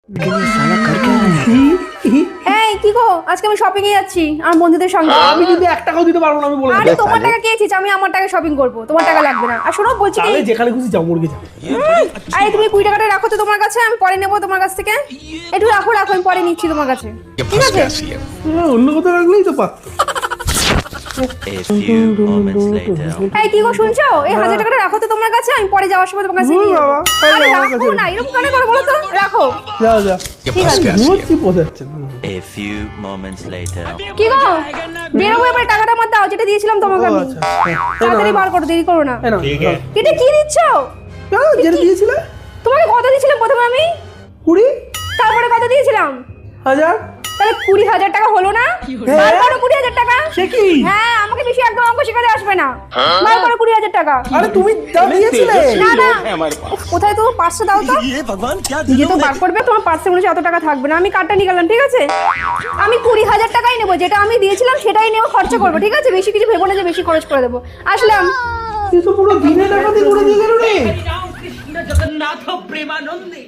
এই কি গো, আজকে আমি শপিং এ যাচ্ছি আমার বন্ধুদের সঙ্গে। আমি কিন্তু 1 টাকাও দিতে পারবো না, আমি বলে আরে তোমার টাকা কে চেয়েছে? আমি আমার টাকা শপিং করব, তোমার টাকা লাগবে না। আর শোনো বলছি কি, তাহলে যেখানে খুশি যাও, মুরগি যাও। আরে তুমি 20 টাকাটা রাখো তো তোমার কাছে, আমি পরে নেবো তোমার কাছ থেকে। একটু রাখো রাখো, আমি পরে নিচ্ছি তোমার কাছে, ঠিক আছে? অন্য কথা রাখলেই তো পারতো। A few moments later. এই কি গো শুনছো, এই 1000 টাকাটা রাখো তো তোমার কাছে, আমি পরে যাওয়ার সময় তোমার কাছে দূর নিয়ে যাবো। বাবা, তাই আরে আমার রাখো কাছে। না, এরকম কেন করো বলো তো, রাখো। যাও যাও, ঠিক আছে। কি বোঝাচ্ছে না। A few moments later. কি গো, বেরোবো এবার, টাকাটা আমার দাও যেটা দিয়েছিলাম তোমাকে আমি। আচ্ছা, তাড়াতাড়ি বার করো, দেরি করো না। এই এটা কি দিচ্ছ? নাও, যেটা দিয়েছিলে তোমাকে কত দিয়েছিলাম প্রথমে আমি? 20 তারপরে কত দিয়েছিলাম? 1000। তাহলে 20,000 টাকা হলো না? বার করো 20,000 টাকা। সে কি? হ্যাঁ, আমাকে বেশি একদম অঙ্ক শেখাতে আসবে না। বার করো 20,000 টাকা। আরে তুমি যা দিয়েছিলে। না না, কোথায় তোমার পার্সটা দাও তো। নিজে তো বার করবে, তোমার পার্সে মনে হচ্ছে এত টাকা থাকবে না। আমি কার্ডটা নিয়ে গেলাম, ঠিক আছে? আমি 20,000 টাকাই নেবো, যেটা আমি দিয়েছিলাম সেটাই নেবো, খরচা করবো, ঠিক আছে? বেশি কিছু ভেবো না যে বেশি খরচ করে দেবো। আসলাম। তুই তো পুরো দিনে টাকা দিয়ে করে দিয়ে গেল রে। রাম কৃষ্ণ জগন্নাথ প্রেমানন্দে